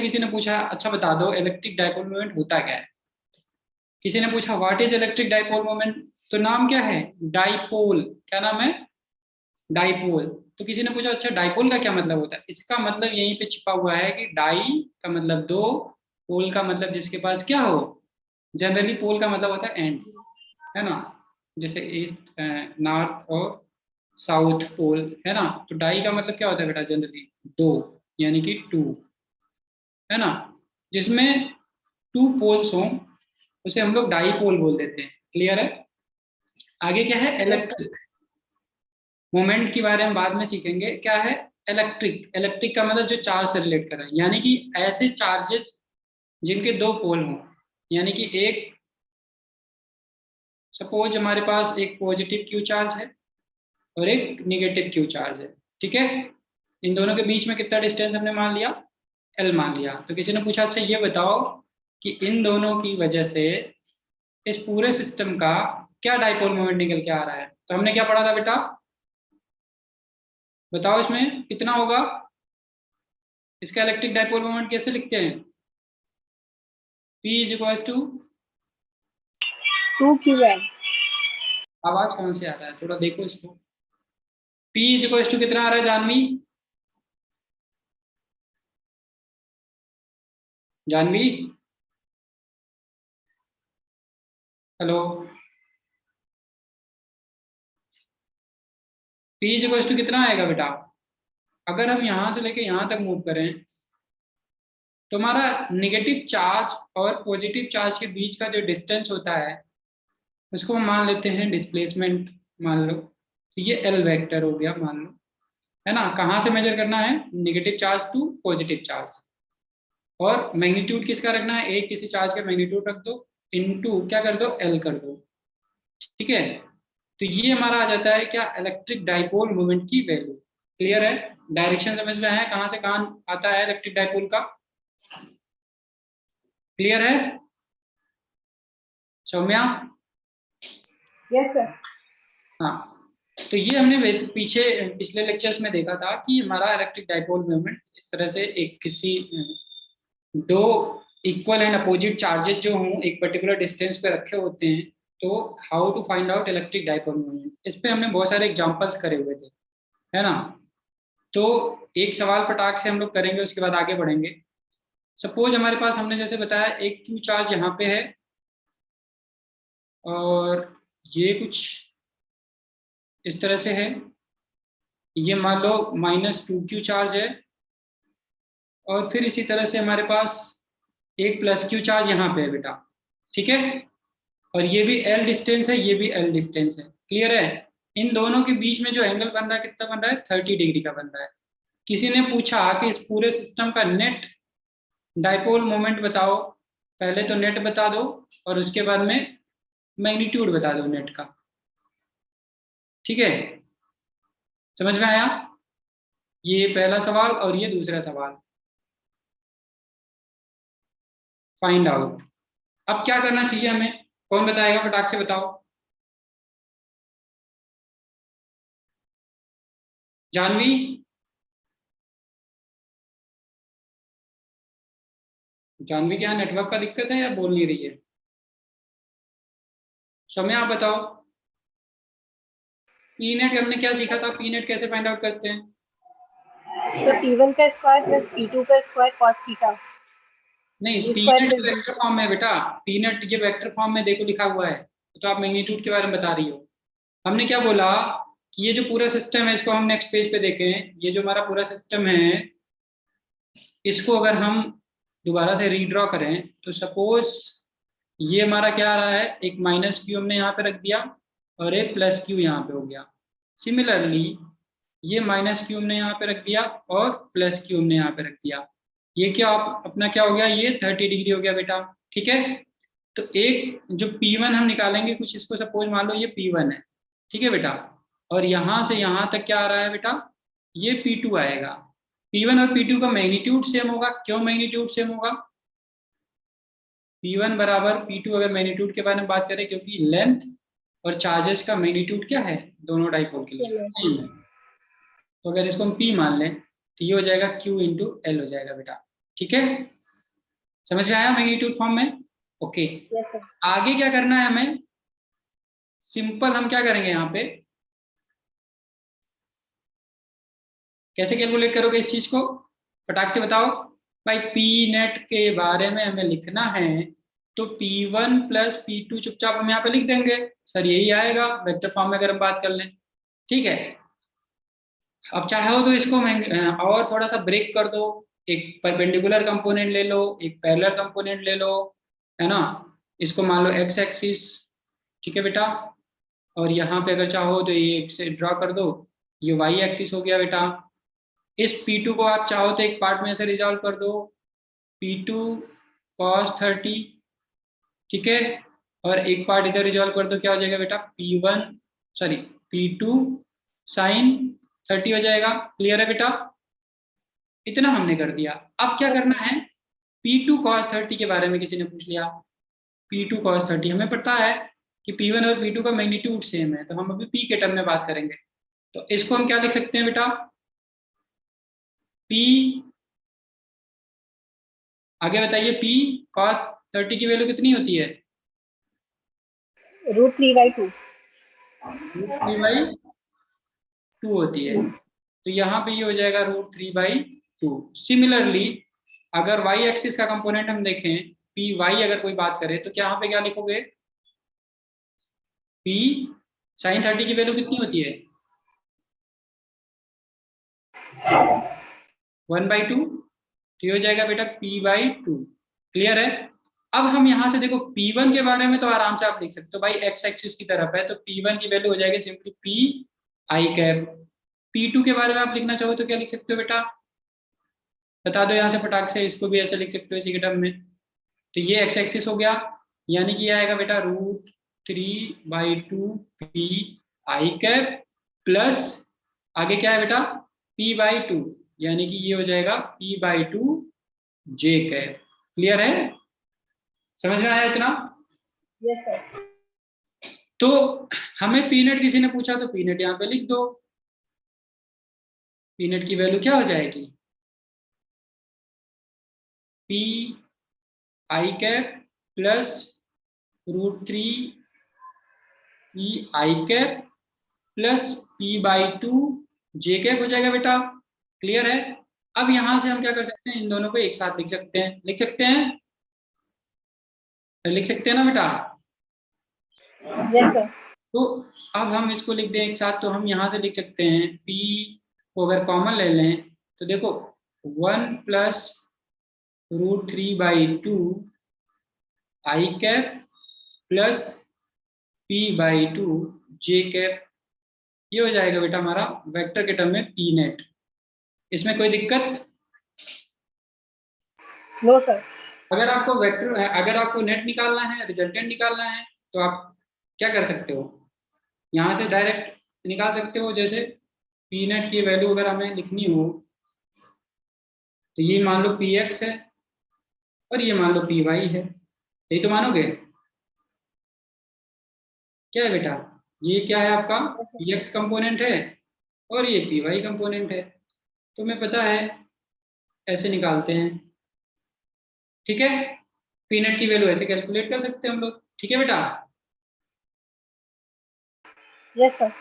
किसी ने पूछा अच्छा बता दो इलेक्ट्रिक डाइपोल मोमेंट होता क्या है। किसी ने पूछा what is electric dipole moment, तो नाम क्या है, डाइपोल। क्या नाम है, डाइपोल। तो किसी ने पूछा अच्छा डाइपोल का क्या मतलब होता है, इसका मतलब यहीं पे छिपा हुआ है कि डाई का मतलब दो, पोल का मतलब जिसके पास क्या हो, जनरली पोल का मतलब होता है एंड्स, है ना, जैसे ईस्ट नॉर्थ और साउथ पोल, है ना। तो डाई का मतलब क्या होता है बेटा, जनरली दो, यानी कि टू, है ना, जिसमें टू पोल्स हों उसे हम लोग डाईपोल बोल देते हैं। क्लियर है। आगे क्या है, Yes, sir. इलेक्ट्रिक मोमेंट के बारे में बाद में सीखेंगे। क्या है इलेक्ट्रिक, इलेक्ट्रिक का मतलब जो चार्ज से रिलेट कर रहा है, यानी कि ऐसे चार्जेस जिनके दो पोल हों, यानी कि एक, सपोज हमारे पास एक पॉजिटिव क्यू चार्ज है और एक निगेटिव क्यू चार्ज है, ठीक है। इन दोनों के बीच में कितना डिस्टेंस हमने मान लिया, एल मान लिया। तो किसी ने पूछा अच्छा ये बताओ कि इन दोनों की वजह से इस पूरे सिस्टम का क्या डाइपोल मोमेंट निकल के आ रहा है। तो हमने क्या पढ़ा था बेटा, बताओ इसमें कितना होगा, इसका इलेक्ट्रिक डाइपोल मोमेंट कैसे लिखते हैं, P is equals to, 2qm. आवाज कौन से आ रहा है थोड़ा देखो इसको, P इज इक्वल्स टू कितना आ रहा है Janvi, Janvi, hello, P is equals to कितना आएगा बेटा, अगर हम यहां से लेके यहां तक मूव करें तो हमारा निगेटिव चार्ज और पॉजिटिव चार्ज के बीच का जो डिस्टेंस होता है उसको हम मान लेते हैं डिस्प्लेसमेंट, मान लो, तो ये एल वेक्टर हो गया मान लो, है ना। कहाँ से मेजर करना है, negative charge to positive charge, और मैग्नीट्यूड किसका रखना है, एक किसी चार्ज का मैग्नीट्यूड रख दो, इनटू क्या कर दो, एल कर दो, ठीक है। तो ये हमारा आ जाता है क्या, इलेक्ट्रिक डाइपोल मोमेंट की वैल्यू। क्लियर है, डायरेक्शन समझ में है कहाँ से कहाँ आता है इलेक्ट्रिक डाइपोल का, क्लियर है सौम्या। Yes, sir. हाँ, तो ये हमने पीछे पिछले लेक्चर्स में देखा था कि हमारा इलेक्ट्रिक डाइपोल मोमेंट इस तरह से एक किसी दो इक्वल एंड अपोजिट चार्जेस जो हों एक पर्टिकुलर डिस्टेंस पे रखे होते हैं, तो how to find out electric dipole moment, इस पे हमने बहुत सारे एग्जांपल्स करे हुए थे, है ना। तो एक सवाल फटाक से हम लोग करेंगे, उसके बाद आगे बढ़ेंगे। सपोज हमारे पास हमने जैसे बताया एक क्यू चार्ज यहाँ पे है और ये कुछ इस तरह से है, ये मान लो -2q चार्ज है, और फिर इसी तरह से हमारे पास एक +q चार्ज यहाँ पे है बेटा, ठीक है। और ये भी L डिस्टेंस है, ये भी L डिस्टेंस है। क्लियर है, इन दोनों के बीच में जो एंगल बन रहा है कितना बन रहा है, 30 डिग्री का बन रहा है। किसी ने पूछा कि इस पूरे सिस्टम का नेट डाइपोल मोमेंट बताओ, पहले तो नेट बता दो और उसके बाद में मैग्नीट्यूड बता दो नेट का, ठीक है। समझ में आया, ये पहला सवाल और ये दूसरा सवाल, फाइंड आउट। अब क्या करना चाहिए हमें, कौन बताएगा फटाक से बताओ, जानवी, जानवी क्या नेटवर्क का दिक्कत है या बोल नहीं रही है, समय आप बताओ। पी नेट हमने क्या सीखा था, पी नेट कैसे फाइंड आउट करते हैं, तो P1 का स्क्वायर प्लस P2 का स्क्वायर cos थीटा, नहीं B P square net plus B. Vector form में है बेटा, पी नेट ये वेक्टर फॉर्म में देखो लिखा हुआ है, तो आप मैग्नीट्यूड के बारे में बता रही हो। हमने क्या बोला कि ये जो पूरा सिस्टम है इसको हम नेक्स्ट पेज पे देखें, ये जो हमारा पूरा सिस्टम है इसको अगर हम दोबारा से रीड्रॉ करें तो सपोज ये हमारा क्या आ रहा है, एक -q हमने यहाँ पे रख दिया और एक +q यहाँ पे हो गया। सिमिलरली ये -q हमने यहाँ पे रख दिया और +q हमने यहाँ पे रख दिया। ये क्या आप अपना क्या हो गया, ये 30 डिग्री हो गया बेटा, ठीक है। तो एक जो P1 हम निकालेंगे कुछ, इसको सपोज मान लो ये P1 है, ठीक है बेटा, और यहाँ से यहाँ तक क्या आ रहा है बेटा, ये P2 आएगा। P1 और P2 का मैग्नीट्यूड सेम होगा, क्यों मैग्नीट्यूड सेम होगा, P1 बराबर P2 अगर मैग्नीट्यूड के बारे में बात करें, क्योंकि लेंथ और चार्जेस का मैग्नीट्यूड क्या है दोनों डाइपोल के लिए सेम है। तो अगर इसको हम P मान लें तो ये हो जाएगा Q इंटू एल हो जाएगा बेटा, ठीक है, समझ में आया मैग्नीट्यूड फॉर्म में? Okay, yes sir. आगे क्या करना है हमें? सिंपल हम क्या करेंगे यहाँ पे, कैसे कैलकुलेट करोगे इस चीज को, फटाक से बताओ भाई। पी नेट के बारे में हमें लिखना है तो P1 प्लस P2 चुपचाप हम यहाँ पे लिख देंगे, सर यही आएगा वेक्टर फॉर्म में अगर हम बात कर लें। ठीक है, अब चाहो तो इसको और थोड़ा सा ब्रेक कर दो, एक परपेंडिकुलर कंपोनेंट ले लो, एक पैरेलल कंपोनेंट ले लो, है ना, इसको मान लो एक्स एक्सिस, ठीक है बेटा, और यहाँ पे अगर चाहो तो ये एक से ड्रॉ कर दो, ये वाई एक्सिस हो गया बेटा। इस P2 को आप चाहो तो एक पार्ट में ऐसे रिजॉल्व कर दो, P2 cos 30, ठीक है, और एक पार्ट इधर रिजॉल्व कर दो, क्या हो जाएगा बेटा, P1 सॉरी P2 sin 30 हो जाएगा। क्लियर है बेटा, इतना हमने कर दिया। अब क्या करना है, P2 cos 30 के बारे में किसी ने पूछ लिया, P2 cos 30 हमें पता है कि P1 और P2 का मैग्नीट्यूड सेम है, तो हम अभी P के टर्म में बात करेंगे। तो इसको हम क्या लिख सकते हैं बेटा, P, आगे बताइए, P cos 30 की वैल्यू कितनी होती है, √3/2। √3/2 होती है, तो यहाँ पे ये हो जाएगा √3/2। सिमिलरली अगर y एक्सिस का कंपोनेंट हम देखें, पी वाई अगर कोई बात करे तो क्या यहाँ पे क्या लिखोगे, P sin 30 की वैल्यू कितनी होती है, 1/2, तो ये हो जाएगा बेटा P/2। क्लियर है? अब हम यहाँ से देखो P1 के बारे में तो आराम से आप लिख सकते हो भाई, एक्स एक्सिस की तरफ है तो P1 की वैल्यू हो जाएगी simply P i cap. P2 के बारे में आप लिखना चाहो तो क्या लिख सकते हो बेटा, बता दो यहाँ से फटाक से, इसको भी ऐसे लिख सकते हो इसी के टर्म में। तो ये एक्स एक्सिस हो गया, यानी कि ये आएगा बेटा √3/2 P i कैप प्लस आगे क्या है बेटा P/2, यानी कि ये हो जाएगा P/2 J कैप। क्लियर है, समझ में आया इतना? Yes sir. तो हमें पीनेट किसी ने पूछा तो पीनेट यहाँ पे लिख दो, पीनेट की वैल्यू क्या हो जाएगी, P i cap plus √3 P i cap plus P/2 J cap हो जाएगा बेटा। क्लियर है? अब यहां से हम क्या कर सकते हैं, इन दोनों को एक साथ लिख सकते हैं, लिख सकते हैं, लिख सकते हैं ना बेटा? Yes sir. तो अब हम इसको लिख दें एक साथ, तो हम यहाँ से लिख सकते हैं P को अगर कॉमन ले लें तो देखो 1 plus √3/2 i cap plus P/2 J cap, ये हो जाएगा बेटा हमारा वेक्टर के टर्म में पी नेट। इसमें कोई दिक्कत? No sir. अगर आपको वेक्टर, अगर आपको नेट निकालना है, रिजल्टेंट निकालना है, तो आप क्या कर सकते हो, यहाँ से डायरेक्ट निकाल सकते हो। जैसे पी नेट की वैल्यू अगर हमें लिखनी हो तो ये मान लो पी एक्स है और ये मान लो पी वाई है, यही तो मानोगे? क्या है बेटा, ये क्या है आपका पी एक्स कंपोनेंट है और ये पी वाई कंपोनेंट है, तो हमें पता है ऐसे निकालते हैं। ठीक है, पी नेट की वैल्यू ऐसे कैलकुलेट कर सकते हैं हम लोग। ठीक है बेटा, यस सर।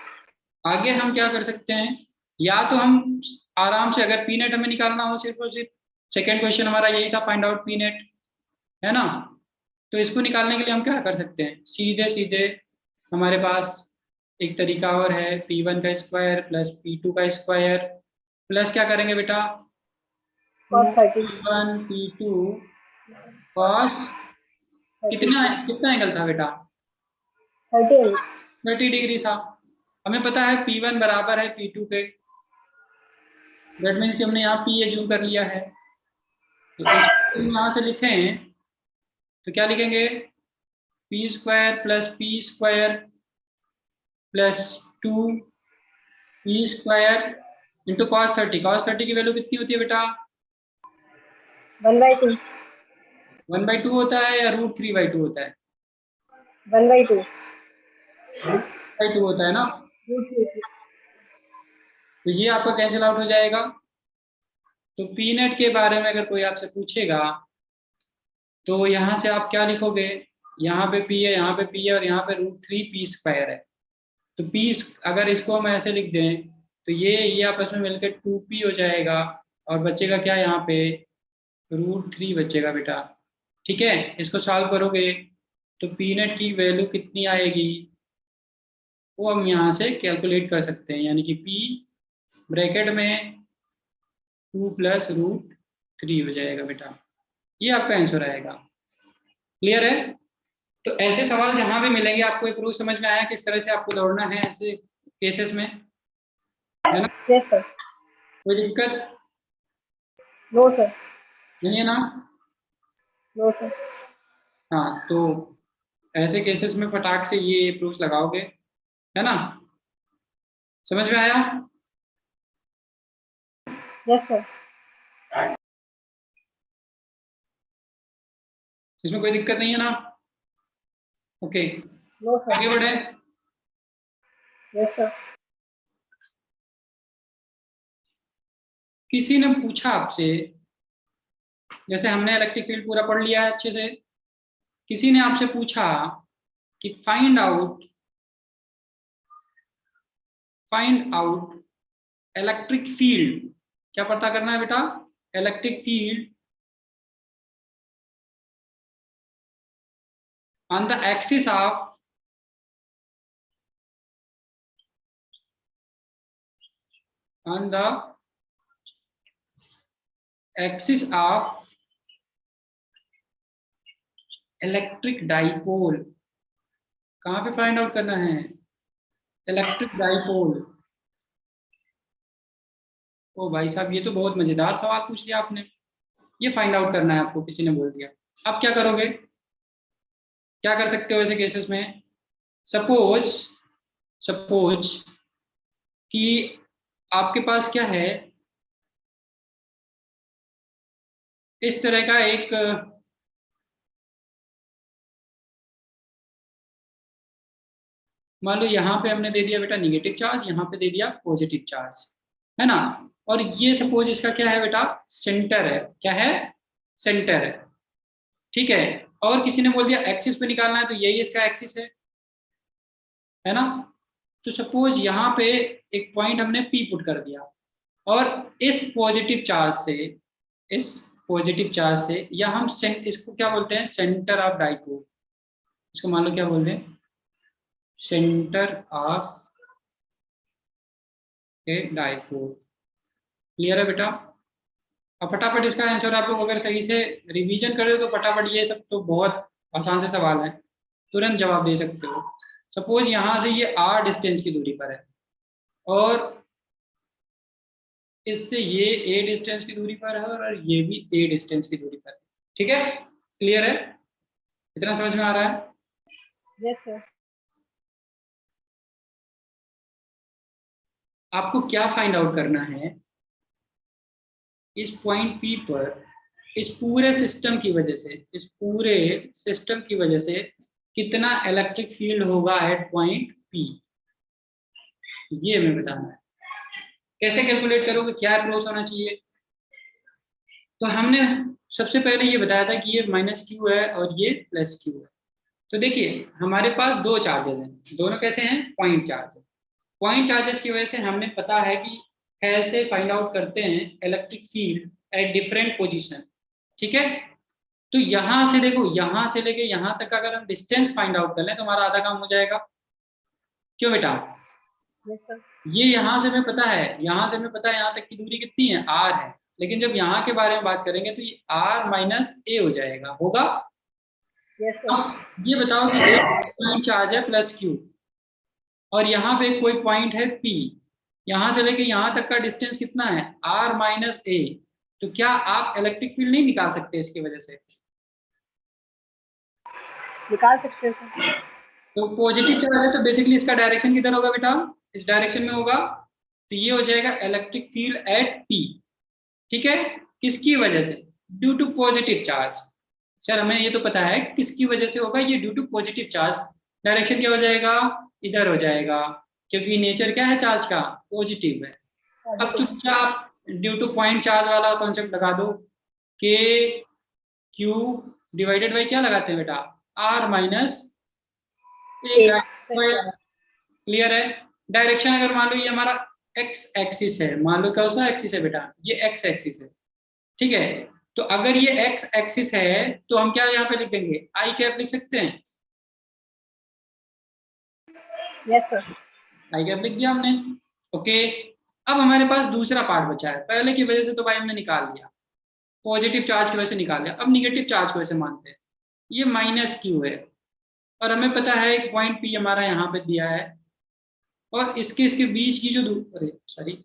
आगे हम क्या कर सकते हैं, या तो हम आराम से, अगर पी नेट हमें निकालना हो सिर्फ और सिर्फ, सेकेंड क्वेश्चन हमारा यही था, फाइंड आउट पी नेट, है ना, तो इसको निकालने के लिए हम क्या कर सकते हैं, सीधे सीधे हमारे पास एक तरीका और है, P1 का स्क्वायर प्लस P2 का स्क्वायर प्लस क्या करेंगे बेटा, cos 30। P1 P2 cos, कितना कितना एंगल था बेटा, 30। 30 डिग्री था। हमें पता है P1 बराबर है P2 के, दैट मीन्स कि हमने यहाँ P एज्यूम कर लिया है, तो इसको यहाँ से लिखें तो क्या लिखेंगे, P square plus P square plus 2 P square into cos 30। Cos 30 की वैल्यू कितनी होती है बेटा, 1/2। 1/2 होता है या √3/2 होता है, 1/2। 2 होता है ना, √3। तो ये आपका कैंसिल आउट हो जाएगा, तो पी नेट के बारे में अगर कोई आपसे पूछेगा तो यहाँ से आप क्या लिखोगे, यहाँ पे पी है, यहाँ पे पी है और यहाँ पे √3p² है। तो पी अगर इसको हम ऐसे लिख दें तो ये आपस में मिलकर 2p हो जाएगा और बचेगा क्या यहाँ पे, √3 बचेगा बेटा। ठीक है, इसको सॉल्व करोगे तो पी नेट की वैल्यू कितनी आएगी वो हम यहाँ से कैलकुलेट कर सकते हैं, यानी कि p ब्रैकेट में 2 + √3 हो जाएगा बेटा। ये आपका आंसर आएगा। क्लियर है? तो ऐसे सवाल जहां भी मिलेंगे आपको एक रूल समझ में आया किस तरह से आपको दौड़ना है ऐसे केसेस में, है ना? Yes sir. कोई दिक्कत नो सर। नहीं है ना? No sir. हाँ, तो ऐसे केसेस में फटाक से ये प्रूफ लगाओगे, है ना? समझ में आया? Yes sir. इसमें कोई दिक्कत नहीं है ना? Okay, no sir. आगे बढ़े। Yes sir. किसी ने पूछा आपसे, जैसे हमने इलेक्ट्रिक फील्ड पूरा पढ़ लिया है अच्छे से, किसी ने आपसे पूछा कि फाइंड आउट इलेक्ट्रिक फील्ड, क्या पता करना है बेटा? Electric field on the axis of electric dipole. कहाँ पे फाइंड आउट करना है? Electric dipole. ओ भाई साहब, ये तो बहुत मजेदार सवाल पूछ लिया आपने। ये फाइंड आउट करना है आपको, किसी ने बोल दिया। अब क्या करोगे, क्या कर सकते हो ऐसे केसेस में? सपोज कि आपके पास क्या है, इस तरह का एक मान लो यहाँ पे हमने दे दिया बेटा निगेटिव चार्ज, यहाँ पे दे दिया पॉजिटिव चार्ज, है ना? और ये सपोज इसका क्या है बेटा, सेंटर है। क्या है? सेंटर है। ठीक है, और किसी ने बोल दिया एक्सिस पे निकालना है, तो यही इसका एक्सिस है ना? तो सपोज यहाँ पे एक पॉइंट हमने पी पुट कर दिया और इस पॉजिटिव चार्ज से या हम इसको क्या बोलते हैं, सेंटर ऑफ डाइपोल। इसको मान लो क्या बोलते हैं, centre of a dipole. Clear है बेटा? अब फटाफट इसका आंसर आप लोग अगर सही से रिवीजन करें तो फटाफट ये सब तो बहुत आसान से सवाल है, तुरंत जवाब दे सकते हो। सपोज यहाँ से ये r डिस्टेंस की दूरी पर है और इससे ये a डिस्टेंस की दूरी पर है और ये भी a डिस्टेंस की दूरी पर है। ठीक है, क्लियर है? इतना समझ में आ रहा है? Yes sir. आपको क्या फाइंड आउट करना है, इस पॉइंट P पर इस पूरे सिस्टम की वजह से कितना इलेक्ट्रिक फील्ड होगा एट पॉइंट P, ये हमें बताना है। कैसे कैलकुलेट करोगे, क्या अप्रोच होना चाहिए? तो हमने सबसे पहले ये बताया था कि ये -q है और ये +q है। तो देखिए हमारे पास दो चार्जेस हैं, दोनों कैसे हैं, पॉइंट चार्ज है। पॉइंट चार्जेस की वजह से हमने पता है कि कैसे फाइंड आउट करते हैं electric field at different position. ठीक है, तो यहाँ से देखो, यहाँ से लेके यहाँ तक अगर हम डिस्टेंस फाइंड आउट कर लें तो हमारा आधा काम हो जाएगा। क्यों बेटा? Yes sir. ये यहाँ से हमें पता है, यहाँ तक की दूरी कितनी है, r है। लेकिन जब यहाँ के बारे में बात करेंगे तो ये r - a हो जाएगा, होगा? Yes sir. अब ये बताओ कि एक पॉइंट चार्ज है +q और यहाँ पे कोई पॉइंट है P, यहाँ से लेके यहाँ तक का डिस्टेंस कितना है, r - a। तो क्या आप इलेक्ट्रिक फील्ड नहीं निकाल सकते इसकी वजह से? निकाल सकते हैं सर। तो पॉजिटिव चार्ज है तो बेसिकली इसका डायरेक्शन किधर होगा बेटा, इस डायरेक्शन में होगा। तो ये हो जाएगा इलेक्ट्रिक फील्ड एट P। ठीक है, किसकी वजह से? Due to positive charge. Sir हमें ये तो पता है किसकी वजह से होगा, ये due to positive charge. Direction क्या हो जाएगा, इधर हो जाएगा, क्योंकि नेचर क्या है चार्ज का, पॉजिटिव है। अब चुपचाप ड्यू टू पॉइंट चार्ज वाला कॉन्सेप्ट लगा दो, के क्यू डिवाइडेड बाई क्या लगाते हैं बेटा, आर माइनस ए का स्क्वायर। क्लियर है। डायरेक्शन अगर मान लो ये हमारा एक्स एक्सिस है, मान लो कौन सा एक्सिस है बेटा, ये एक्स एक्सिस है, ठीक है। तो अगर ये एक्स एक्सिस है तो हम क्या यहाँ पे लिख देंगे, आई कैप लिख सकते हैं। Yes sir. आई कैप लिख दिया हमने। ओके, अब हमारे पास दूसरा पार्ट बचा है। पहले की वजह से तो भाई हमने निकाल लिया, पॉजिटिव चार्ज की वजह से निकाल लिया, अब निगेटिव चार्ज की वजह से मानते हैं। ये माइनस क्यू है और हमें पता है एक पॉइंट पी हमारा यहाँ पे दिया है, और इसके बीच की जो अरे सॉरी,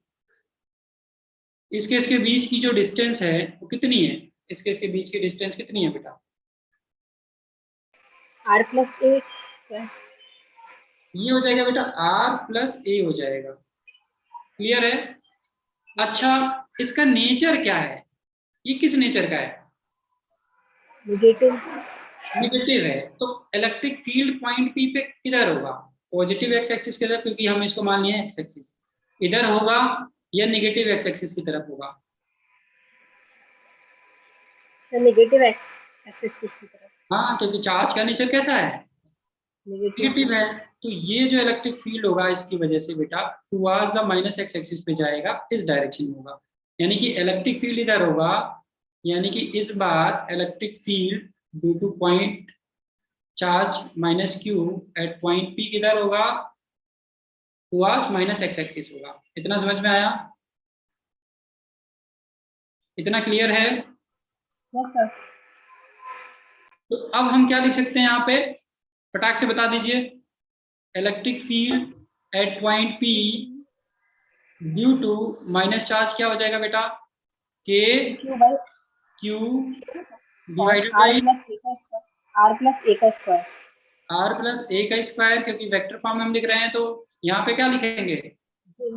इसके बीच की जो डिस्टेंस है वो कितनी है, इसके बीच की डिस्टेंस कितनी है बेटा, आर प्लस ए स्क्वायर। ये हो जाएगा बेटा आर प्लस ए हो जाएगा। क्लियर है। अच्छा, इसका नेचर क्या है, ये किस नेचर का है, नेगेटिव। निगेटिव है। तो इलेक्ट्रिक फील्ड पॉइंट पी पे किधर होगा, पॉजिटिव एक्स एक्सिस की तरफ, क्योंकि हम इसको मान लिया एक्स एक्सिस इधर होगा, या निगेटिव एक्स एक्सिस की तरफ होगा। नेगेटिव एक्सिस की तरफ। हाँ, क्योंकि चार्ज का नेचर कैसा है, नेगेटिव। नेगेटिव है। तो ये जो इलेक्ट्रिक फील्ड होगा इसकी वजह से बेटा towards the minus x axis पे जाएगा, इस डायरेक्शन में होगा। यानी कि इलेक्ट्रिक फील्ड इधर होगा, यानी कि इस बार electric field due to point charge minus Q at point P किधर होगा, टुवर्ड्स माइनस एक्स एक्सिस होगा। इतना समझ में आया, इतना क्लियर है। Yes sir. तो अब हम क्या लिख सकते हैं यहाँ पे, फटाक से बता दीजिए। Electric field at point P due to minus charge क्या हो जाएगा बेटा, के क्यू बाई क्यू और divided R by plus A का स्क्वायर। आर प्लस ए का स्क्वायर। आर प्लस ए का स्क्वायर, क्योंकि वेक्टर फॉर्म में हम लिख रहे हैं तो यहाँ पे क्या लिखेंगे, जी।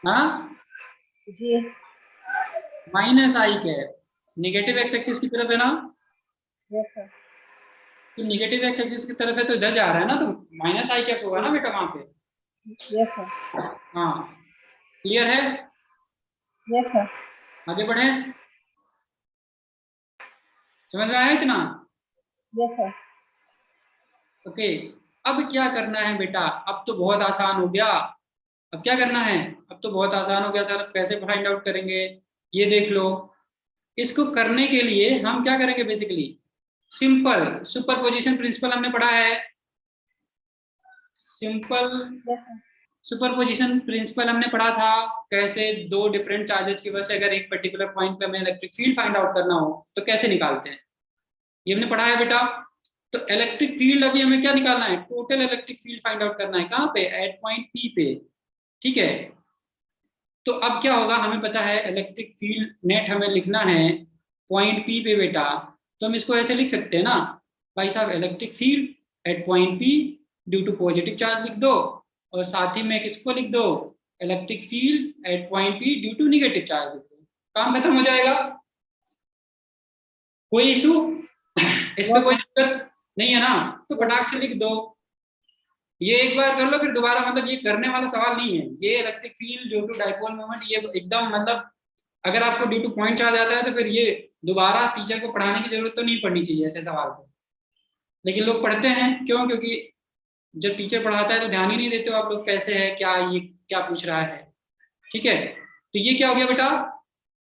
हाँ जी। माइनस आई कैप, निगेटिव एक्स एक्सिस की तरफ है ना, यस सर। तो निगेटिव एक्स एक्सिस की तरफ है तो इधर जा रहा है ना, तो माइनस आई कैप होगा ना बेटा वहां पे। Yes sir. हाँ, क्लियर है। Yes sir. आगे बढ़े, समझ में आया इतना। Yes sir. ओके, अब क्या करना है बेटा, अब तो बहुत आसान हो गया। अब क्या करना है, अब तो बहुत आसान हो गया सर, कैसे फाइंड आउट करेंगे, ये देख लो। इसको करने के लिए हम क्या करेंगे, बेसिकली सिंपल सुपरपोजिशन प्रिंसिपल हमने पढ़ा है। Simple yes sir. Superposition principle हमने पढ़ा था, कैसे दो डिफरेंट चार्जेस की वजह से अगर एक पर्टिकुलर पॉइंट पे हमें इलेक्ट्रिक फील्ड फाइंड आउट करना हो तो कैसे निकालते हैं, ये हमने पढ़ा है बेटा। तो इलेक्ट्रिक फील्ड अभी हमें क्या निकालना है, total electric field find out करना है, कहाँ पे, एट पॉइंट पी पे। ठीक है। तो अब क्या होगा, हमें पता है इलेक्ट्रिक फील्ड नेट हमें लिखना है पॉइंट पी पे बेटा, तो हम इसको ऐसे लिख सकते हैं ना, भाई साहब electric field at point P due to positive charge लिख दो, और साथ ही में किसको लिख दो, electric field at point P due to negative charge लिख दो, काम खत्म हो जाएगा। कोई इशू इस पे, कोई दिक्कत नहीं है ना, तो फटाक से लिख दो। ये एक बार कर लो, फिर दोबारा, मतलब ये करने वाला सवाल नहीं है, ये electric field due to dipole moment, ये एकदम मतलब अगर आपको ड्यू टू पॉइंट चार्ज आता है तो फिर ये दोबारा टीचर को पढ़ाने की जरूरत तो नहीं पड़नी चाहिए ऐसे सवाल को, लेकिन लोग पढ़ते हैं क्यों, क्योंकि जब टीचर पढ़ाता है तो ध्यान ही नहीं देते हो आप लोग, कैसे है क्या, ये क्या पूछ रहा है। ठीक है, तो ये क्या हो गया बेटा,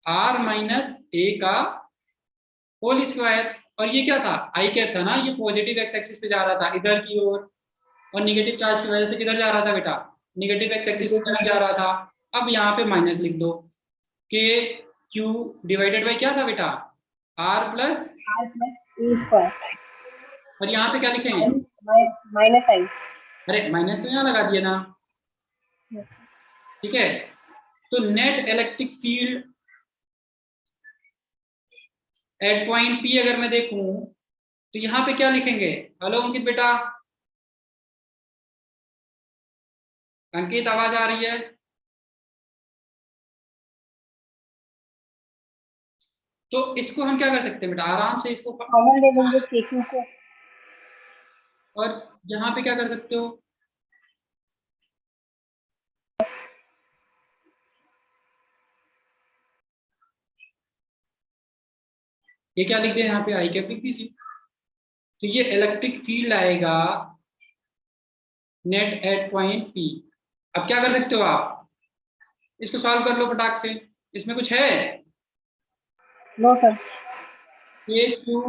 आर माइनस ए का होल स्क्वायर, और ये क्या था, आई कैप था ना, ये पॉजिटिव एक्स एक्सिस पे जा रहा था इधर की ओर, और निगेटिव चार्ज की वजह से किधर जा रहा था बेटा, निगेटिव एक्स एक्सिस की तरफ जा रहा था। अब यहाँ पे माइनस लिख दो, के क्यू डिवाइडेड बाई क्या था बेटा, R plus, R plus A square. और यहाँ पे क्या लिखेंगे, माइनस आई। अरे माइनस तो यहाँ लगा दिया ना। ठीक है, तो net electric field at point P अगर मैं देखूं तो यहाँ पे क्या लिखेंगे, हेलो अंकित बेटा, अंकित आवाज आ रही है, तो इसको हम क्या कर सकते हैं बेटा, आराम से इसको, कॉमन ले लेंगे के क्यू को। और यहाँ पे क्या कर सकते हो, ये क्या लिख दें यहाँ पे, आई कैप लिख दीजिए। तो ये इलेक्ट्रिक फील्ड आएगा नेट एट पॉइंट पी। अब क्या कर सकते हो आप, इसको सॉल्व कर लो फटाक से, इसमें कुछ है। No sir. ये क्यू,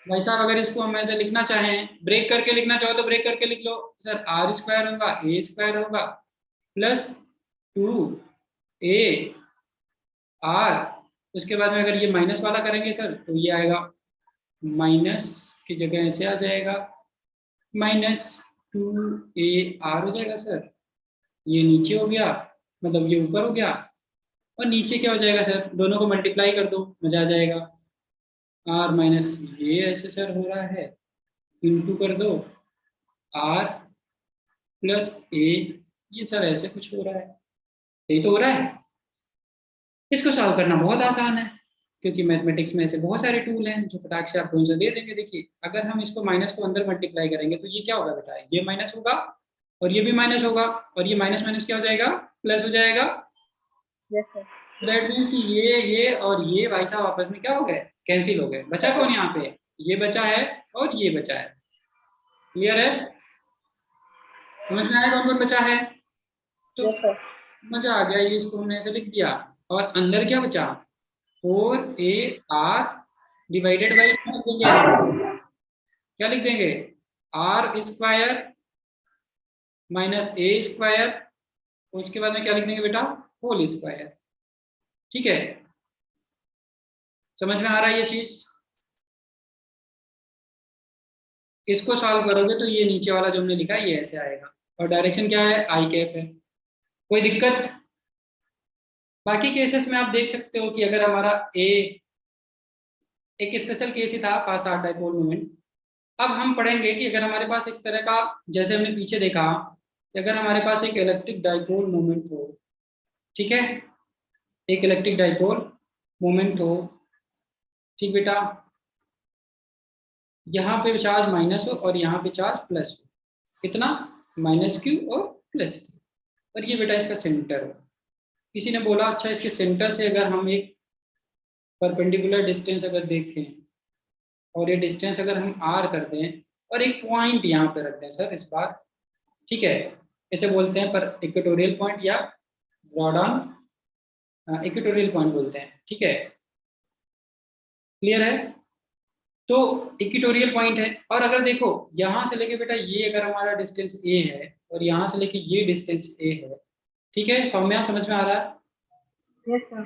भाई साहब अगर इसको हम ऐसे लिखना चाहें, ब्रेक करके लिखना चाहो तो ब्रेक करके लिख लो सर। आर स्क्वायर होगा, ए स्क्वायर होगा, प्लस 2 ए आर। उसके बाद में अगर ये माइनस वाला करेंगे सर तो ये आएगा, माइनस की जगह ऐसे आ जाएगा, -2 AR हो जाएगा सर। ये नीचे हो गया, मतलब ये ऊपर हो गया, और नीचे क्या हो जाएगा सर, दोनों को मल्टीप्लाई कर दो, मजा आ जाएगा। आर माइनस ये ऐसे सर हो रहा है, इंटू कर दो आर प्लस ए, ये सर ऐसे कुछ हो रहा है, यही तो हो रहा है। इसको सॉल्व करना बहुत आसान है, क्योंकि मैथमेटिक्स में ऐसे बहुत सारे टूल हैं जो फटाक से आपको आंसर दे देंगे। देखिए अगर हम इसको माइनस को अंदर मल्टीप्लाई करेंगे तो ये क्या होगा बेटा, ये माइनस होगा और ये भी माइनस होगा, और ये माइनस माइनस क्या हो जाएगा, प्लस हो जाएगा। Yes sir. दैट मीन्स कि ये और ये भाई साहब आपस में क्या हो गए, कैंसिल हो गए। बचा कौन यहाँ पे, ये बचा है और ये बचा है। क्लियर है, समझ में आया कौन कौन बचा है। तो यस सर। मजा आ गया, ये इसको हमने ऐसे लिख दिया। और अंदर क्या बचा, 4AR डिवाइडेड बाई क्या लिख देंगे यहाँ पे, क्या लिख देंगे, R square minus A square, उसके बाद में क्या लिख देंगे बेटा, होल स्क्वायर। ठीक है, समझ में आ रहा है ये चीज। इसको सॉल्व करोगे तो ये नीचे वाला जो हमने लिखा है ये ऐसे आएगा, और डायरेक्शन क्या है, आई कैप है। कोई दिक्कत। बाकी केसेस में आप देख सकते हो कि अगर हमारा ए, एक स्पेशल केस ही था फास्ट हार्ट डाइपोल मोमेंट। अब हम पढ़ेंगे कि अगर हमारे पास एक तरह का, जैसे हमने पीछे देखा कि अगर हमारे पास एक इलेक्ट्रिक डाइपोल मोमेंट हो, ठीक है, एक इलेक्ट्रिक डाइपोल मोमेंट हो, ठीक बेटा, यहाँ पे चार्ज माइनस हो और यहाँ पे चार्ज प्लस हो, कितना, -Q और +Q, और ये बेटा इसका सेंटर हो। किसी ने बोला अच्छा इसके सेंटर से अगर हम एक परपेंडिकुलर डिस्टेंस अगर देखें, और ये डिस्टेंस अगर हम r कर दें और एक पॉइंट यहाँ पे रख दें सर इस बार, ठीक है, इसे बोलते हैं पर इक्वेटोरियल पॉइंट या ब्रॉड ऑन इक्वेटोरियल पॉइंट बोलते हैं, ठीक है। क्लियर है, तो इक्वेटोरियल पॉइंट है। और अगर देखो यहाँ से लेके बेटा ये अगर हमारा डिस्टेंस a है और यहाँ से लेके ये डिस्टेंस a है, ठीक है सौम्या, समझ में आ रहा है। Yes sir.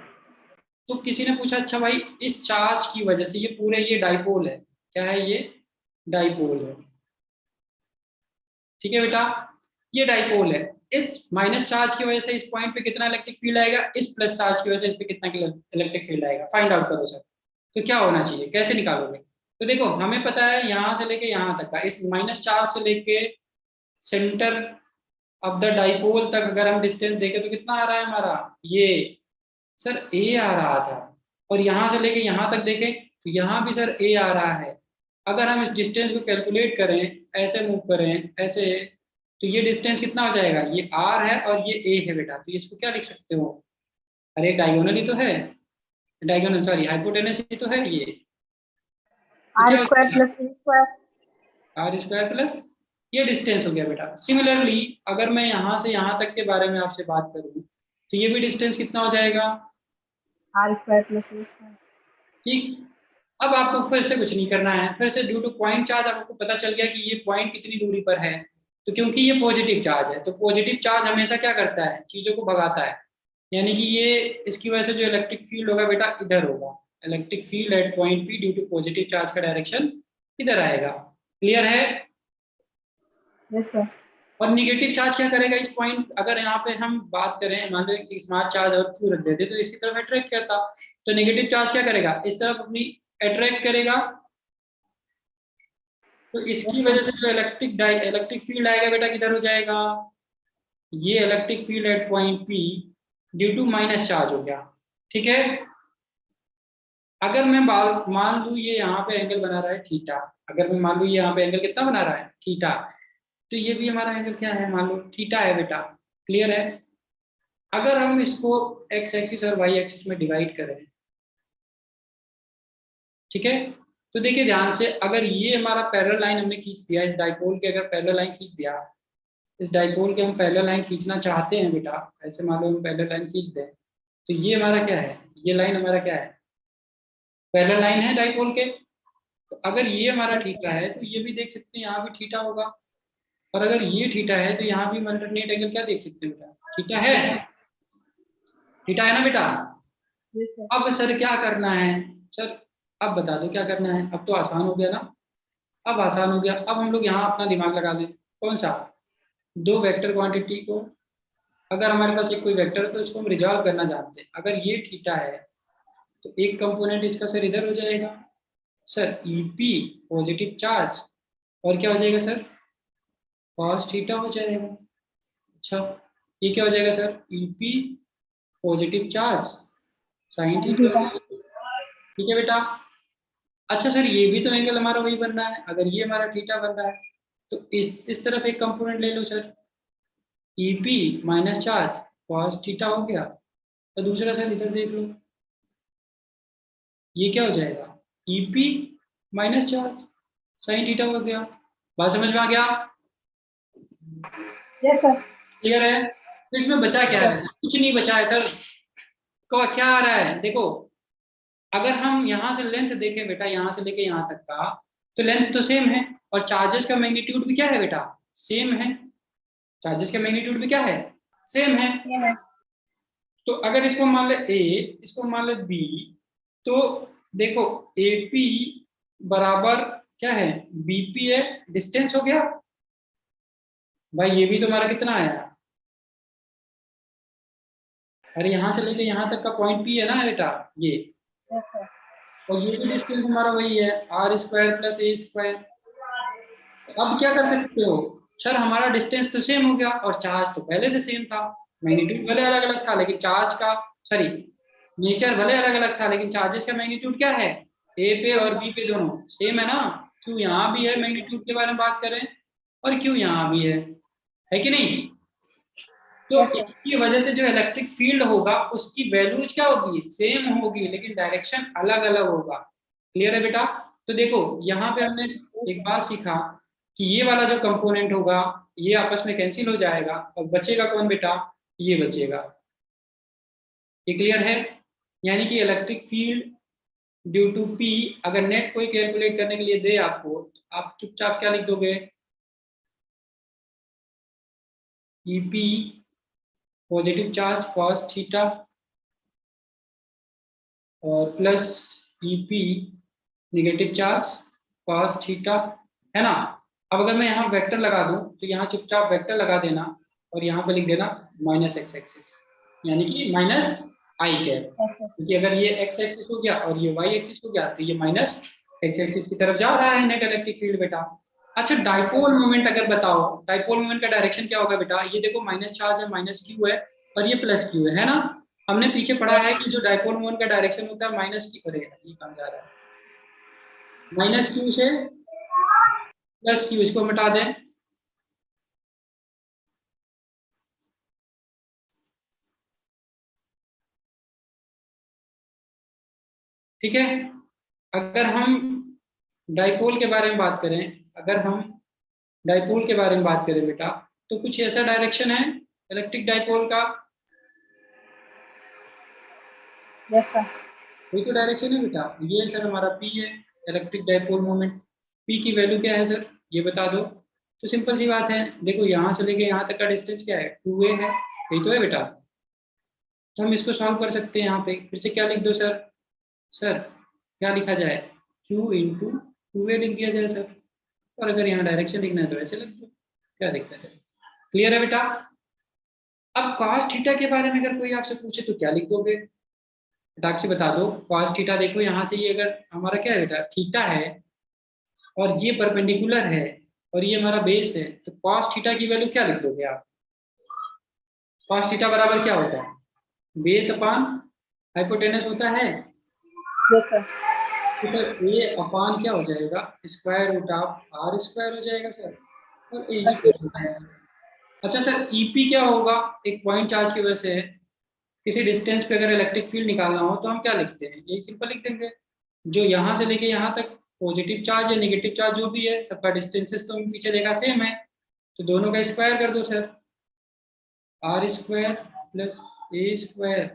तो किसी ने पूछा अच्छा भाई इस चार्ज की वजह से ये पूरे, ये डाइपोल है, क्या है ये, डाइपोल है, ठीक है बेटा, ये डाइपोल है। इस माइनस चार्ज की वजह से इस पॉइंट पे कितना इलेक्ट्रिक फील्ड आएगा, इस प्लस चार्ज की वजह से इस पे कितना इलेक्ट्रिक फील्ड आएगा, फाइंड आउट करो सर। तो क्या होना चाहिए, कैसे निकालोगे। तो देखो हमें पता है यहाँ से लेके यहाँ तक का, इस माइनस चार्ज से लेके सेंटर ऑफ द डाइपोल तक अगर हम डिस्टेंस देखें तो कितना आ रहा है हमारा, ये सर ए आ रहा था। और यहाँ से लेके यहाँ तक देखें तो यहाँ भी सर ए आ रहा है। अगर हम इस डिस्टेंस को कैलकुलेट करें, ऐसे मूव करें ऐसे, तो ये डिस्टेंस कितना हो जाएगा, ये आर है और ये ए है बेटा, तो इसको क्या लिख सकते हो, अरे डायगोनल ही तो है, डायगोनल सॉरी हाइपोटेनस ही तो है ये, तो आर क्या हो स्क्वायर जाएगा, plus A square. R square plus ये डिस्टेंस हो गया बेटा। सिमिलरली अगर मैं यहाँ से यहाँ तक के बारे में आपसे बात करूँ तो ये भी डिस्टेंस कितना हो जाएगा, R square plus A square. ठीक। अब आपको फिर से कुछ नहीं करना है, फिर से ड्यू टू पॉइंट चार्ज आपको पता चल गया कि ये पॉइंट कितनी दूरी पर है। तो क्योंकि ये पॉजिटिव चार्ज है तो पॉजिटिव चार्ज हमेशा क्या करता है, चीजों को भगाता है, यानी कि ये इसकी वजह से जो इलेक्ट्रिक फील्ड होगा बेटा इधर होगा, electric field at point P due to positive charge का डायरेक्शन इधर आएगा। क्लियर है। Yes sir. और निगेटिव चार्ज क्या करेगा इस पॉइंट, अगर यहाँ पे हम बात करें, मान लो एक स्मार्ट चार्ज और क्यू रख देते तो इसकी तरफ अट्रैक्ट करता, तो नेगेटिव चार्ज क्या करेगा, इस तरफ अपनी अट्रैक्ट करेगा। तो इसकी वजह से जो इलेक्ट्रिक फील्ड आएगा बेटा किधर हो जाएगा, ये electric field at point P due to minus charge हो गया, ठीक है। अगर मैं मान लू ये यहाँ पे एंगल बना रहा है थीटा, अगर मैं मान लू ये यहाँ पे एंगल कितना बना रहा है, थीटा, तो ये भी हमारा एंगल क्या है, मान लो थीटा है बेटा। क्लियर है। अगर हम इसको एक्स एक्सिस और वाई एक्सिस में डिवाइड करें ठीक है। तो देखिए ध्यान से, अगर ये हमारा पैरेलल लाइन हमने खींच दिया, इस डाइपोल के अगर पैरेलल लाइन खींच दिया, इस डाइपोल के हम पैरेलल लाइन खींचना चाहते हैं बेटा, ऐसे मान लो हम पैरेलल लाइन खींच दें, तो ये हमारा क्या है, ये लाइन हमारा क्या है, पैरेलल लाइन है डाइपोल के। तो अगर ये हमारा थीटा है तो ये भी देख सकते हैं यहाँ भी थीटा होगा, और अगर ये थीटा है तो यहाँ भी हम अल्टरनेट एंगल क्या देख सकते हैं बेटा, थीटा है, थीटा है ना बेटा। Yes, sir. अब सर क्या करना है, सर अब बता दो क्या करना है, अब तो आसान हो गया ना, अब आसान हो गया। अब हम लोग यहाँ अपना दिमाग लगा लें, कौन सा, दो वेक्टर क्वांटिटी को, अगर हमारे पास एक कोई वेक्टर है तो इसको हम रिजॉल्व करना जानते हैं। अगर ये थीटा है तो एक कंपोनेंट इसका सर इधर हो जाएगा सर ईपी पॉजिटिव चार्ज, और क्या हो जाएगा सर, कॉस थीटा हो जाएगा। अच्छा, ये क्या हो जाएगा sir, EP positive charge sine theta हो जाएगा। ठीक है बेटा। अच्छा सर ये भी तो एंगल हमारा वही बन रहा है, अगर ये हमारा थीटा बन रहा है तो इस तरफ एक कंपोनेंट ले लो sir, EP minus charge cos theta हो गया, तो दूसरा सर इधर देख लो, ये क्या हो जाएगा, EP minus charge sine theta हो गया। बात समझ में आ गया, Yes, sir. क्लियर है। तो इसमें बचा क्या है सर, कुछ नहीं बचा है सर, क्या आ रहा है देखो, अगर हम यहाँ से लेंथ देखें बेटा, यहाँ से लेके यहाँ तक का, तो लेंथ तो सेम है, और चार्जेस का मैग्नीट्यूड भी क्या है बेटा, सेम है, चार्जेस का मैग्नीट्यूड भी क्या है, सेम है। Yeah. तो अगर इसको मान ले ए, इसको मान ले बी, तो देखो ए पी बराबर क्या है, बीपी है, डिस्टेंस हो गया भाई, ये भी तुम्हारा कितना आया, अरे यहाँ से लेके यहाँ तक का पॉइंट पी है ना बेटा ये, Yes, sir. और ये भी डिस्टेंस हमारा वही है R square plus A square. अब क्या कर सकते हो सर, हमारा डिस्टेंस तो सेम हो गया और चार्ज तो पहले से सेम था, मैग्नीट्यूड भले अलग अलग था लेकिन चार्ज का, सॉरी नेचर भले अलग अलग था लेकिन चार्जेस का मैग्नीट्यूड क्या है, ए पे और बी पे दोनों सेम है ना। क्यों यहाँ भी है, मैग्नीट्यूड के बारे में बात करें, और क्यों यहाँ भी है कि नहीं। तो Yes, sir. इसकी वजह से जो इलेक्ट्रिक फील्ड होगा उसकी वैल्यूज क्या होगी, सेम होगी लेकिन डायरेक्शन अलग अलग होगा। क्लियर है बेटा। तो देखो यहाँ पे हमने एक बात सीखा कि ये वाला जो कंपोनेंट होगा ये आपस में कैंसिल हो जाएगा, और बचेगा कौन बेटा, ये बचेगा। ये क्लियर है। यानी कि electric field due to P, अगर नेट कोई कैलकुलेट करने के लिए दे आपको, तो आप चुपचाप क्या लिख दोगे, EP positive charge cos theta और plus EP negative charge cos theta, है ना। अब अगर मैं यहाँ वेक्टर लगा दूं तो यहाँ चुपचाप वेक्टर लगा देना और यहाँ पे लिख देना माइनस एक्स एक्सिस, यानी कि माइनस आई कैप, क्योंकि अगर ये एक्स एक्सिस हो गया और ये वाई एक्सिस हो गया तो ये माइनस एक्स एक्सिस की तरफ जा रहा है नेट इलेक्ट्रिक फील्ड बेटा। अच्छा डाइपोल मोमेंट अगर बताओ, डाइपोल मोमेंट का डायरेक्शन क्या होगा बेटा, ये देखो माइनस चार्ज है, माइनस क्यू है, और ये प्लस क्यू है ना। हमने पीछे पढ़ा है कि जो डाइपोल मोमेंट का डायरेक्शन होता है माइनस क्यू, अरे ये कहाँ जा रहा है, माइनस क्यू से प्लस क्यू, इसको मिटा दें, ठीक है। अगर हम डाइपोल के बारे में बात करें, अगर हम डाइपोल के बारे में बात करें बेटा, तो कुछ ऐसा डायरेक्शन है इलेक्ट्रिक डाइपोल का, Yes, sir. वही तो डायरेक्शन है बेटा, ये सर हमारा पी है, इलेक्ट्रिक डाइपोल मोमेंट। पी की वैल्यू क्या है सर, ये बता दो। तो सिंपल सी बात है, देखो यहाँ से लेके यहाँ तक का डिस्टेंस क्या है, 2a है, यही तो है बेटा। तो हम इसको सॉल्व कर सकते हैं, यहाँ पे फिर से क्या लिख दो सर, सर क्या लिखा जाए, q इंटू 2a लिख दिया जाए सर, और अगर यहाँ डायरेक्शन लिखना है तो ऐसे लिख दो, क्या दिक्कत है। क्लियर है बेटा। अब cos थीटा के बारे में अगर कोई आपसे पूछे तो क्या लिख दोगे, फटाक से बता दो। cos थीटा देखो यहाँ से ये अगर हमारा क्या है बेटा, थीटा है और ये परपेंडिकुलर है और ये हमारा बेस है, तो cos थीटा की वैल्यू क्या लिख दोगे आप, cos थीटा बराबर क्या होता है, बेस अपान हाइपोटेनस होता है। Yes, sir. तो सर ए अपान क्या हो जाएगा, square root of R square हो जाएगा सर, और ए स्क्वायर हो जाएगा। अच्छा सर ईपी क्या होगा, एक पॉइंट चार्ज की वजह से किसी डिस्टेंस पे अगर इलेक्ट्रिक फील्ड निकालना हो तो हम क्या लिखते हैं, यही सिंपल लिख देंगे, जो यहाँ से लेके यहाँ तक पॉजिटिव चार्ज या नेगेटिव चार्ज जो भी है, सबका डिस्टेंसेस तो पीछे देखा सेम है, तो दोनों का स्क्वायर कर दो sir, R square plus A square,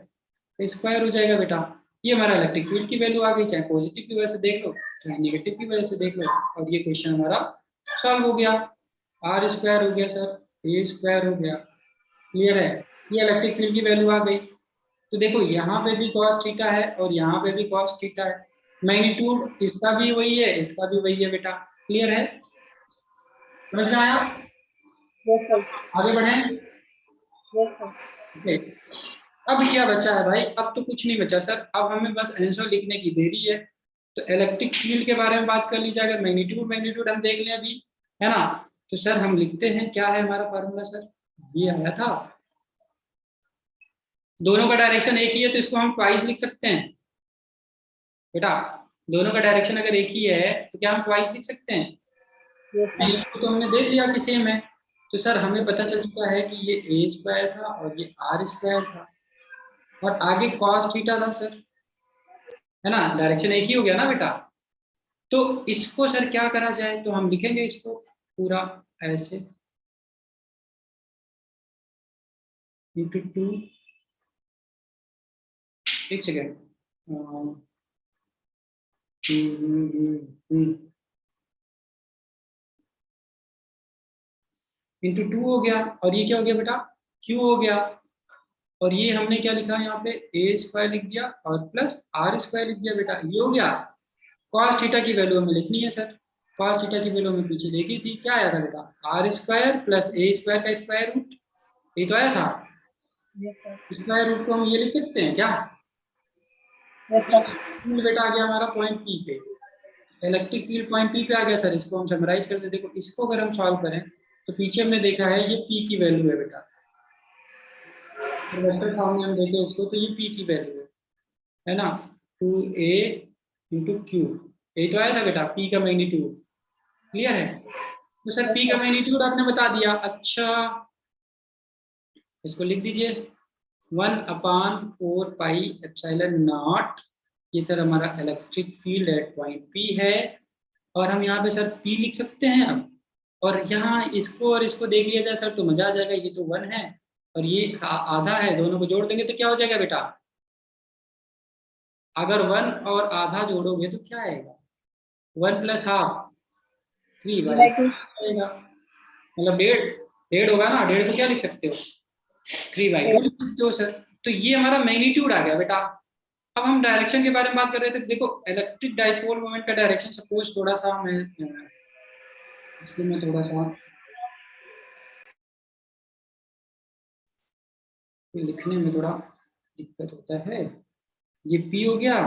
square हो जाएगा बेटा। ये हमारा इलेक्ट्रिक फील्ड की वैल्यू आ गई, चाहे पॉजिटिव की वजह से देख लो चाहे नेगेटिव की वजह से देख लो, और ये क्वेश्चन हमारा सॉल्व हो गया। आर स्क्वायर हो गया सर, ए स्क्वायर हो गया, क्लियर है। ये इलेक्ट्रिक फील्ड की वैल्यू आ गई। तो देखो यहाँ पे भी cos थीटा है और यहाँ पे भी cos थीटा है, मैग्नीट्यूड इसका भी वही है इसका भी वही है बेटा, क्लियर है, समझ में आया। Yes sir. आगे बढ़ें। Yes sir. ओके, अब क्या बचा है भाई, अब तो कुछ नहीं बचा सर, अब हमें बस आंसर लिखने की देरी है। तो इलेक्ट्रिक फील्ड के बारे में बात कर ली जाए, अगर मैग्नीट्यूड मैग्नीट्यूड हम देख लें अभी, है ना, तो सर हम लिखते हैं, क्या है हमारा फार्मूला सर, ये आया था, दोनों का डायरेक्शन एक ही है तो इसको हम ट्वाइस लिख सकते हैं बेटा, दोनों का डायरेक्शन अगर एक ही है तो क्या हम ट्वाइस लिख सकते हैं। Yes sir. तो हमने देख लिया कि सेम है, तो सर हमें पता चल चुका है कि ये ए स्क्वायर था और ये आर स्क्वायर था, और आगे कॉस थीटा था सर, है ना, डायरेक्शन एक ही हो गया ना बेटा। तो इसको सर क्या करा जाए, तो हम लिखेंगे इसको पूरा ऐसे, इंटू टू, एक सेकेंड, इंटू टू हो गया, और ये क्या हो गया बेटा, क्यू हो गया, और ये हमने क्या लिखा यहाँ पे, ए स्क्वायर लिख दिया और प्लस आर स्क्वायर लिख दिया बेटा, ये हो गया। कॉस थीटा की वैल्यू हमें लिखनी है सर, कॉस थीटा की वैल्यू हमें पीछे देखी थी, क्या आया था बेटा, R square plus A square का स्क्वायर रूट, ये तो आया था। Yes sir. स्क्वायर रूट को हम ये लिख सकते हैं क्या। Yes sir. फील्ड बेटा आ गया हमारा पॉइंट पी पे, इलेक्ट्रिक फील्ड पॉइंट पी पे आ गया सर, इसको हम समराइज करते, देखो इसको अगर हम सॉल्व करें तो पीछे हमने देखा है ये पी की वैल्यू है बेटा, वेक्टर फॉर्म में हम देखें इसको तो ये पी की वैल्यू है ना, 2a इंटू क्यू, यही तो आया था बेटा पी का मैग्नीट्यूड, क्लियर है। तो सर यस पी का सर। मैग्नीट्यूड आपने बता दिया, अच्छा इसको लिख दीजिए 1/4 पाई एप्सिलॉन नॉट, ये सर हमारा electric field at point P है, और हम यहाँ पे सर पी लिख सकते हैं अब, और यहाँ इसको और इसको देख लिया जाए सर तो मजा आ जाएगा, ये तो 1 है और ये आधा है, दोनों को जोड़ देंगे तो क्या हो जाएगा बेटा, अगर 1 और आधा जोड़ोगे तो क्या आएगा, 1 प्लस हाफ, 3/2 बाई 2। आएगा, मतलब डेढ़, डेढ़ होगा ना, डेढ़ को क्या लिख सकते हो, 3/2 लिख सकते हो सर। तो ये हमारा मैग्नीट्यूड आ गया बेटा। अब हम डायरेक्शन के बारे में बात कर रहे थे, देखो इलेक्ट्रिक डाइपोल मोमेंट का डायरेक्शन, सपोज थोड़ा सा मैं इसको मैं थोड़ा सा लिखने में थोड़ा दिक्कत होता है, ये पी हो गया,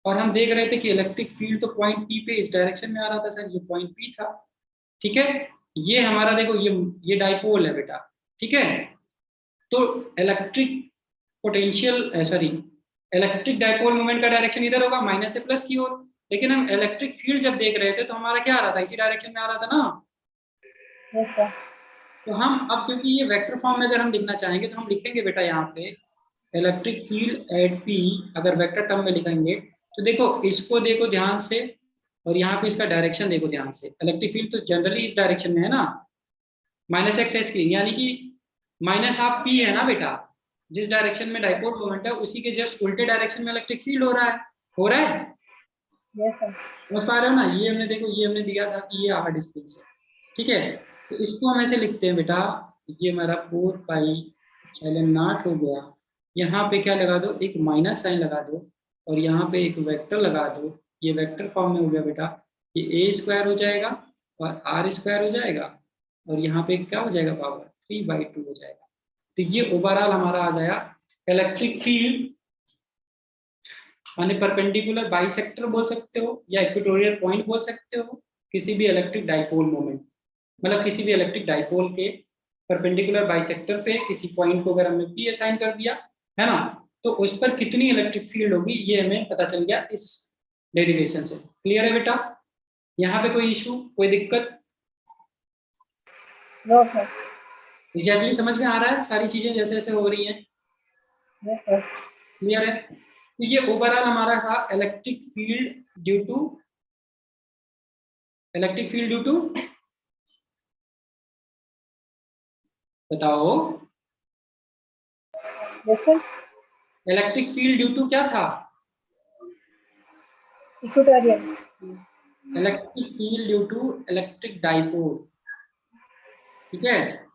और हम देख रहे थे कि इलेक्ट्रिक फील्ड तो पॉइंट पी पे इस डायरेक्शन में आ रहा था सर, ये पॉइंट पी था, ठीक है। ये हमारा देखो ये डाइपोल है बेटा, ठीक है। तो electric potential sorry electric dipole moment का डायरेक्शन इधर होगा माइनस से प्लस की ओर, लेकिन हम इलेक्ट्रिक फील्ड जब देख रहे थे तो हमारा क्या आ रहा था, इसी डायरेक्शन में आ रहा था ना। Yes sir. तो हम अब क्योंकि ये वेक्टर फॉर्म में अगर हम लिखना चाहेंगे तो हम लिखेंगे बेटा यहाँ पे इलेक्ट्रिक फील्ड एट पी, अगर वेक्टर टर्म में लिखेंगे तो देखो इसको देखो ध्यान से, और यहाँ पे इसका डायरेक्शन देखो ध्यान से, इलेक्ट्रिक फील्ड तो जनरली इस डायरेक्शन में है ना, माइनस एक्स स्क्रीन, यानी कि माइनस हाफ पी है ना बेटा, जिस डायरेक्शन में डाइपोल मोमेंट है उसी के जस्ट उल्टे डायरेक्शन में इलेक्ट्रिक फील्ड हो रहा है, हो रहा है, यस सर। समझ पा रहे हो ना। ये हमने देखो ये हमने दिया था कि ये आर डिस्टेंस है, ठीक है। तो इसको हम ऐसे लिखते हैं बेटा, ये हमारा 4 पाई एप्सिलॉन नॉट हो गया, यहाँ पे क्या लगा दो, एक माइनस साइन लगा दो, और यहाँ पे एक वेक्टर लगा दो, ये वेक्टर फॉर्म में हो गया बेटा, ये ए स्क्वायर हो जाएगा और आर स्क्वायर हो जाएगा, और यहाँ पे क्या हो जाएगा पावर 3/2 हो जाएगा। तो ये ओवरऑल हमारा आ जाएगा इलेक्ट्रिक फील्ड, माने परपेंडिकुलर बाइसेक्टर बोल सकते हो या इक्वेटोरियल पॉइंट बोल सकते हो, किसी भी इलेक्ट्रिक डाइपोल मोमेंट, मतलब किसी भी इलेक्ट्रिक डाइपोल के परपेंडिकुलर बाइसेक्टर पे किसी पॉइंट को अगर हमने पी असाइन कर दिया है ना, तो उस पर कितनी इलेक्ट्रिक फील्ड होगी ये हमें पता चल गया इस डेरिवेशन से, क्लियर है बेटा। यहाँ पे कोई इशू कोई दिक्कत, नो सर। एग्जैक्टली समझ में आ रहा है, सारी चीजें जैसे जैसे हो रही हैं, यस सर। क्लियर है। तो ये ओवरऑल हमारा था इलेक्ट्रिक फील्ड ड्यू टू बताओ, Yes, sir. Electric field due to क्या था? Equatorial. Electric field due to electric dipole, ठीक है।